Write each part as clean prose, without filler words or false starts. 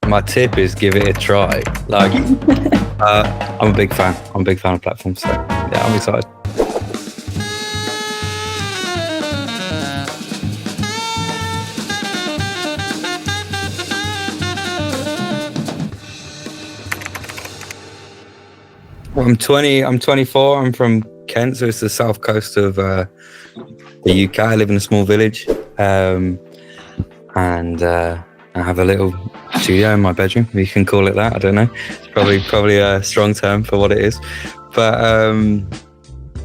my tip is give it a try. Like, I'm a big fan. I'm a big fan of platforms. So yeah, I'm excited. Well, I'm 20. I'm 24. I'm from Kent, so it's the south coast of the UK. I live in a small village, and I have a little studio in my bedroom. If you can call it that, I don't know. It's probably a strong term for what it is. But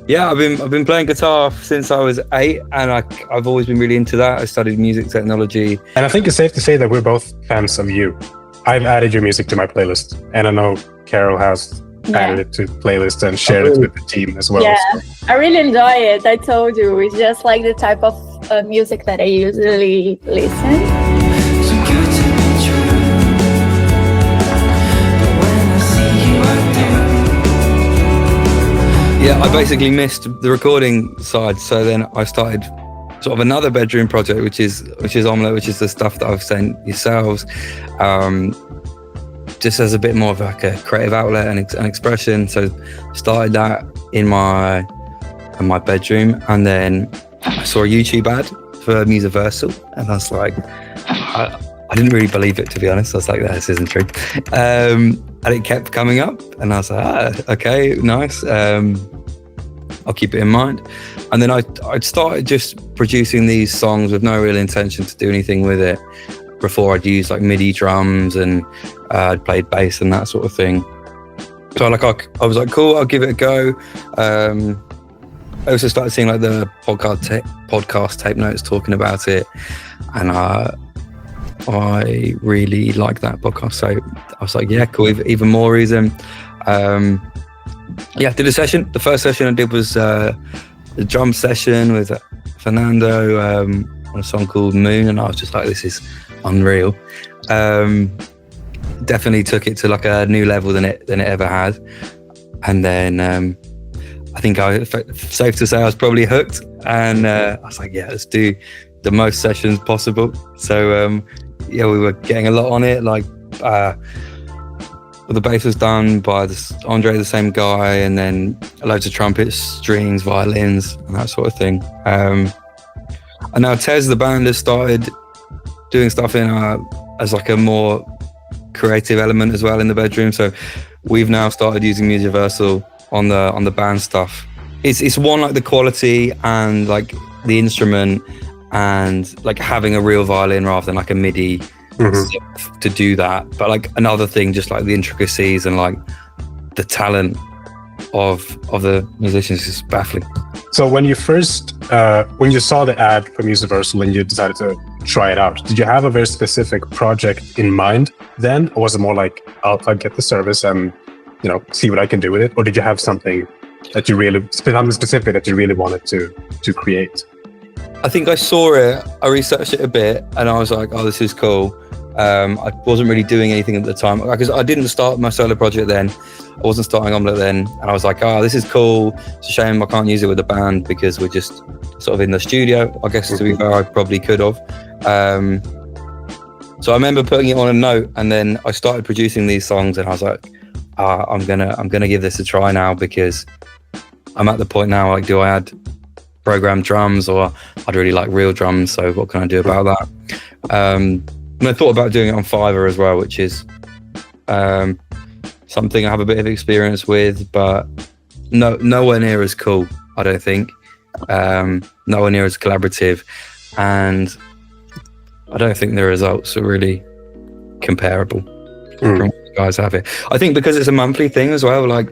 yeah, I've been playing guitar since I was 8, and I've always been really into that. I studied music technology, and I think it's safe to say that we're both fans of you. I've added your music to my playlist, and I know Carol has added it to playlist and shared it with the team as well. Yeah, so. I really enjoy it. I told you, it's just like the type of music that I usually listen. Yeah, I basically missed the recording side, so then I started sort of another bedroom project, which is Omellette, which is the stuff that I've sent yourselves. Just as a bit more of like a creative outlet and an expression. So started that in my bedroom, and then I saw a YouTube ad for Musiversal, and I was like, I didn't really believe it, to be honest. I was like, this isn't true. And it kept coming up, and I was like, okay, nice. I'll keep it in mind. And then I'd started just producing these songs with no real intention to do anything with it. Before I'd used like MIDI drums, and I'd played bass and that sort of thing. So I was like, cool, I'll give it a go. I also started seeing like the podcast tape notes talking about it, and I really liked that podcast. So I was like, yeah, cool, even more reason. Yeah, did a session. The first session I did was the drum session with Fernando on a song called Moon, and I was just like, this is unreal. Definitely took it to like a new level than it ever had. And then I think safe to say I was probably hooked, and I was like, yeah, let's do the most sessions possible. So yeah, we were getting a lot on it. Like the bass was done by Andre, the same guy, and then loads of trumpets, strings, violins, and that sort of thing. And now Tez, the band, has started doing stuff in as like a more creative element as well in the bedroom. So we've now started using Musiversal on the band stuff. It's one, like the quality and like the instrument, and like having a real violin rather than like a MIDI to do that. But like another thing, just like the intricacies and like the talent of the musicians is baffling. So when you first when you saw the ad for Musiversal and you decided to try it out, did you have a very specific project in mind then, or was it more like, I'll get the service and see what I can do with it? Or did you have something that you really specific that you really wanted to create? I think I saw it, I researched it a bit, and I was like, oh, this is cool. I wasn't really doing anything at the time because I didn't start my solo project then. I wasn't starting Omellette then, and I was like, oh, this is cool. It's a shame I can't use it with the band because we're just sort of in the studio. I guess to be fair, I probably could have. So I remember putting it on a note, and then I started producing these songs, and I was like, I'm gonna give this a try now, because I'm at the point now, like, do I add programmed drums, or I'd really like real drums, so what can I do about that? And I thought about doing it on Fiverr as well, which is something I have a bit of experience with, but nowhere near as cool, I don't think. Nowhere near as collaborative, and I don't think the results are really comparable from what you guys have it. I think because it's a monthly thing as well, like,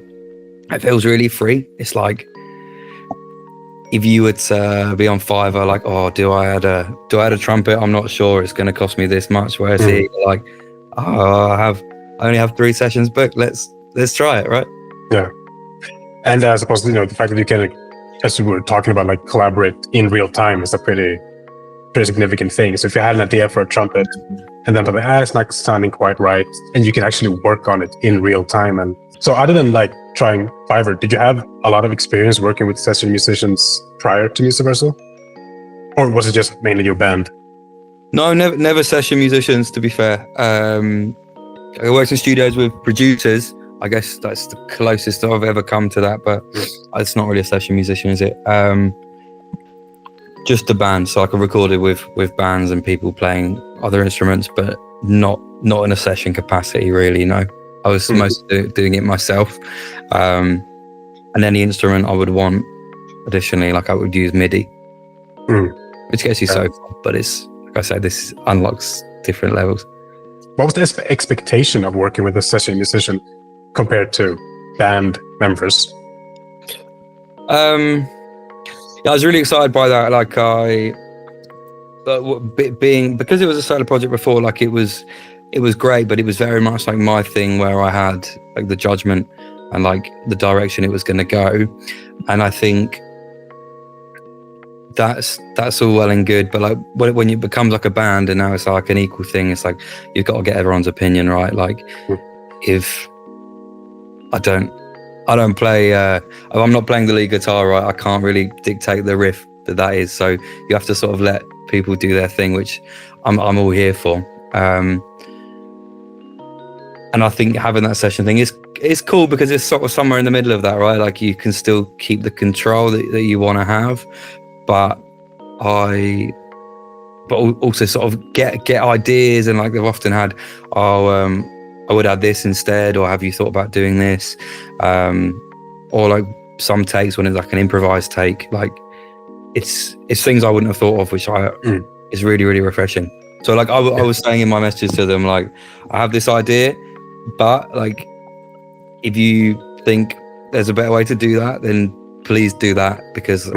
it feels really free. It's like, if you would be on Fiverr, like, oh, do I add a trumpet? I'm not sure. It's going to cost me this much. Whereas here, like, oh, I only have 3 sessions booked. Let's try it, right? Yeah. And I suppose the fact that you can, as we were talking about, like, collaborate in real time is a pretty significant thing. So if you had an idea for a trumpet and then it's not sounding quite right, and you can actually work on it in real time. And so other than like trying Fiverr, did you have a lot of experience working with session musicians prior to Musiversal? Or was it just mainly your band? No, never session musicians, to be fair. I worked in studios with producers. I guess that's the closest I've ever come to that, but it's not really a session musician, is it? Just a band. So I could record it with bands and people playing other instruments, but not in a session capacity, really. No, I was mostly doing it myself. And any instrument I would want additionally, like I would use MIDI, which gets you so far, but it's, like I said, this unlocks different levels. What was the expectation of working with a session musician compared to band members? Yeah, I was really excited by that. Like because it was a solo project before, like it was great, but it was very much like my thing where I had like the judgment and like the direction it was going to go. And I think that's all well and good, but like when it becomes like a band and now it's like an equal thing, it's like you've got to get everyone's opinion right. Like if I don't play, if I'm not playing the lead guitar right, I can't really dictate the riff that is. So you have to sort of let people do their thing, which I'm all here for. And I think having that session thing is cool because it's sort of somewhere in the middle of that, right? Like you can still keep the control that you want to have, but also sort of get ideas. And like they've often had, I would add this instead, or have you thought about doing this? Or like some takes when it's like an improvised take, like it's things I wouldn't have thought of, which is really, really refreshing. So like I was saying in my messages to them, like I have this idea, but like if you think there's a better way to do that, then please do that, because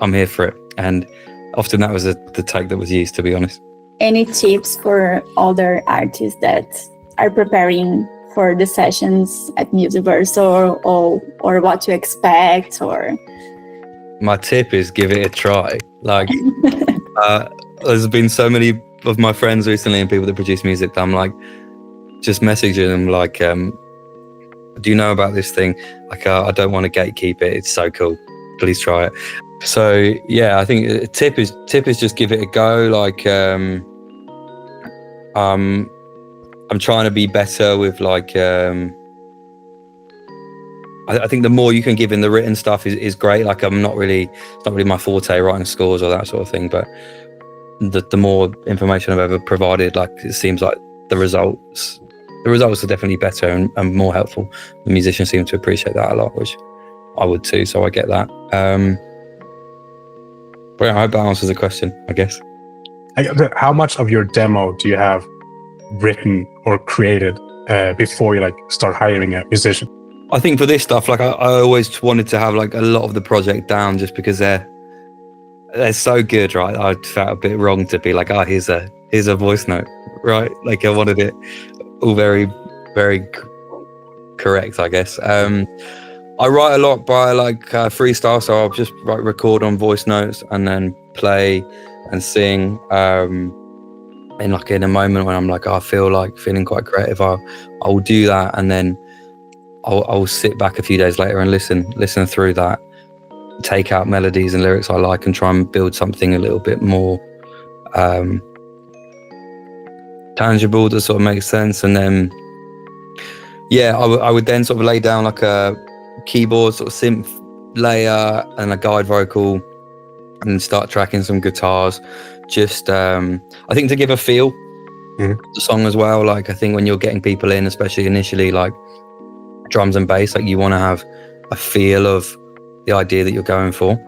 I'm here for it. And often that was the take that was used, to be honest. Any tips for other artists that are preparing for the sessions at Musiversal, or what to expect? Or my tip is give it a try. Like there's been so many of my friends recently and people that produce music that I'm like just messaging them like, do you know about this thing? Like I don't want to gatekeep it, it's so cool, please try it. So yeah, I think a tip is just give it a go. Like I'm trying to be better with like I think the more you can give in the written stuff is great. Like it's not really my forte, writing scores or that sort of thing, but the more information I've ever provided, like it seems like the results are definitely better and more helpful. The musicians seem to appreciate that a lot, which I would too, so I get that. But yeah, I hope that answers the question, I guess. How much of your demo do you have written or created before you like start hiring a musician? I think for this stuff, like I always wanted to have like a lot of the project down, just because they're so good, right? I felt a bit wrong to be like, here's a voice note, right? Like I wanted it all very, very correct, I guess. I write a lot by like freestyle, so I'll just record on voice notes and then play and sing. In a moment when I'm like, I feel like feeling quite creative, I will do that, and then I'll sit back a few days later and listen through that, take out melodies and lyrics I like, and try and build something a little bit more tangible that sort of makes sense. And then I would then sort of lay down like a keyboard sort of synth layer and a guide vocal, and start tracking some guitars. Just I think to give a feel to the song as well. Like I think when you're getting people in, especially initially, like drums and bass, like you want to have a feel of the idea that you're going for.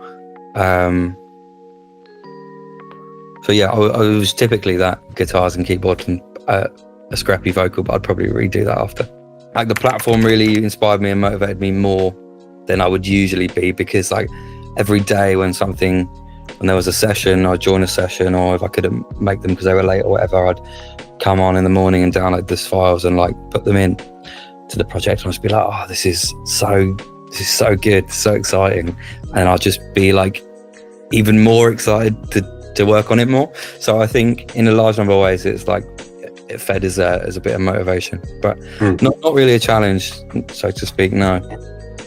So yeah, I was typically that, guitars and keyboard and a scrappy vocal, but I'd probably redo that after. Like the platform really inspired me and motivated me more than I would usually be, because like every day when there was a session, I'd join a session, or if I couldn't make them because they were late or whatever, I'd come on in the morning and download these files and like put them in to the project, and I'd just be like, this is so good, so exciting, and I'll just be like even more excited to work on it more. So I think in a large number of ways it's like it fed as a bit of motivation, but not really a challenge, so to speak. No,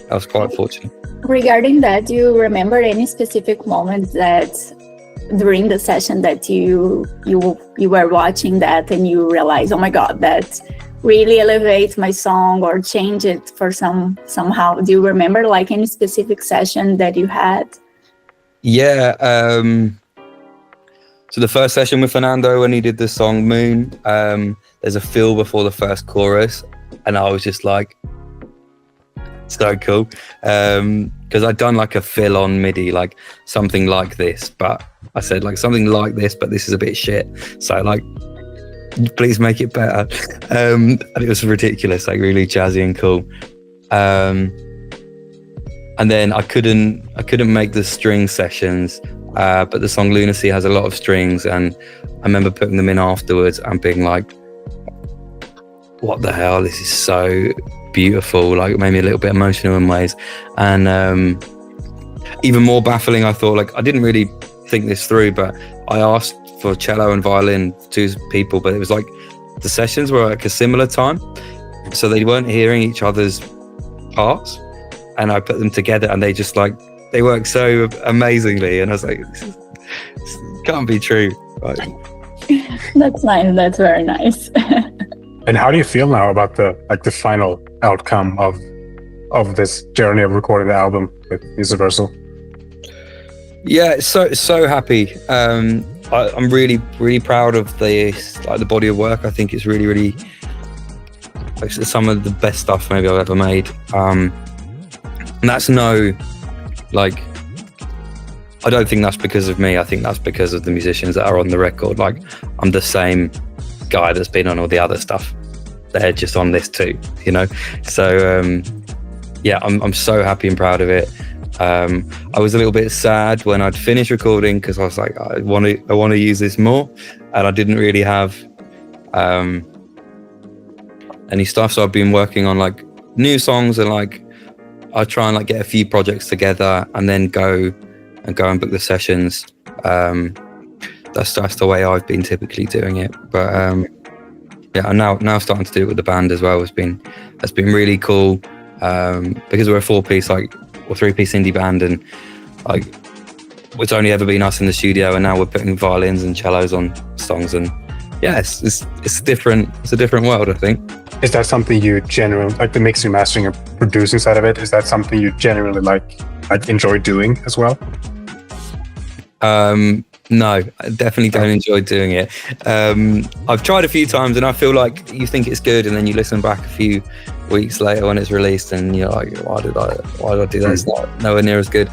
I was quite fortunate. Regarding that, do you remember any specific moments that during the session that you were watching that and you realized, oh my God, that really elevate my song or change it for somehow? Do you remember like any specific session that you had? Yeah. So the first session with Fernando, when he did the song Moon, there's a fill before the first chorus, and I was just like, so cool. Because I'd done like a fill on MIDI, like something like this, but I said like something like this, but this is a bit shit. So like, please make it better. And it was ridiculous, like really jazzy and cool. And then I couldn't make the string sessions, but the song Lunacy has a lot of strings, and I remember putting them in afterwards and being like, what the hell, this is so beautiful. Like it made me a little bit emotional in ways. And even more baffling, I thought, like, I didn't really think this through, but I asked for cello and violin, 2 people, but it was like the sessions were like a similar time, so they weren't hearing each other's parts, and I put them together and they just like, they work so amazingly, and I was like, this can't be true. Right. That's nice. That's very nice. And how do you feel now about the final outcome of this journey of recording the album with Musiversal? Yeah, so happy. I'm really proud of the body of work. I think it's really actually some of the best stuff maybe I've ever made. And that's like, I don't think that's because of me. I think that's because of the musicians that are on the record. Like, I'm the same guy that's been on all the other stuff. They're just on this too, you know? So, yeah, I'm so happy and proud of it. I was a little bit sad when I'd finished recording, because I was like, I want to use this more, and I didn't really have any stuff. So I've been working on like new songs, and like I try and like get a few projects together and then go and book the sessions. That's the way I've been typically doing it. But yeah, I'm now starting to do it with the band as well. That's been really cool, because we're a 4-piece or 3-piece indie band, and like it's only ever been us in the studio, and now we're putting violins and cellos on songs, and yeah, it's a different world, I think. Is that something you generally like, the mixing, mastering, and producing side of it? Is that something you generally like enjoy doing as well? No, I definitely don't enjoy doing it. I've tried a few times, and I feel like you think it's good, and then you listen back a few weeks later when it's released, and you're like, why did I do that? It's not nowhere near as good.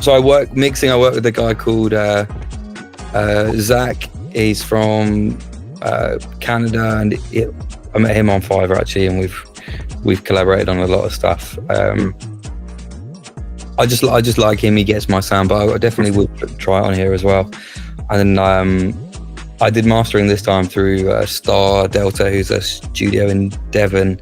So I work with a guy called Zach. He's from Canada, and I met him on Fiverr actually, and we've collaborated on a lot of stuff. I just like him. He gets my sound, but I definitely would try it on here as well. And I did mastering this time through Star Delta, who's a studio in Devon,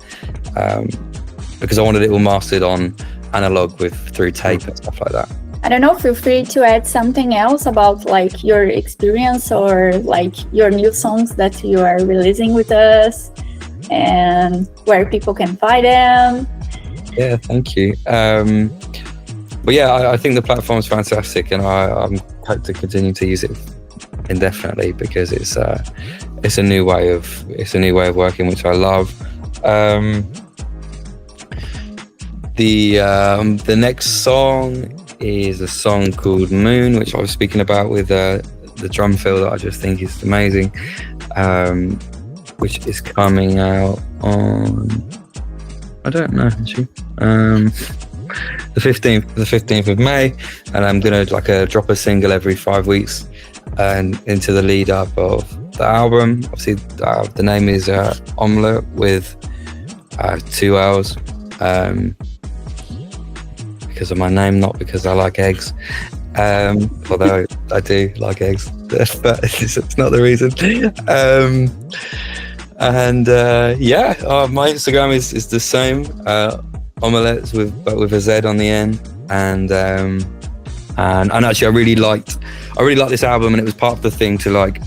because I wanted it all mastered on analog through tape and stuff like that. I don't know, feel free to add something else about like your experience or like your new songs that you are releasing with us, and where people can find them. Yeah, thank you. But yeah, I think the platform is fantastic, and I hope to continue to use it indefinitely, because it's a new way of working, which I love. The next song is a song called Moon, which I was speaking about with the drum fill that I just think is amazing, which is coming out on, I don't know actually, the 15th of May, and I'm gonna drop a single every 5 weeks and into the lead up of the album. Obviously the name is Omellette with 2 L's, because of my name, not because I like eggs, although I do like eggs, but it's not the reason. Yeah, my Instagram is the same, Omellette with a Z on the end, and actually I really liked this album, and it was part of the thing to like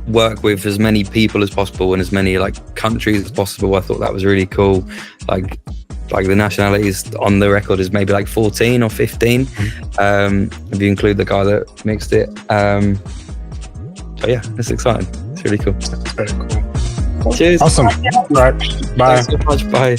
work with as many people as possible and as many like countries as possible. I thought that was really cool. Like the nationalities on the record is maybe like 14 or 15, if you include the guy that mixed it. So yeah, it's exciting. It's really cool. That's very cool. Cheers. Awesome. All right. Bye. Thanks so much. Bye.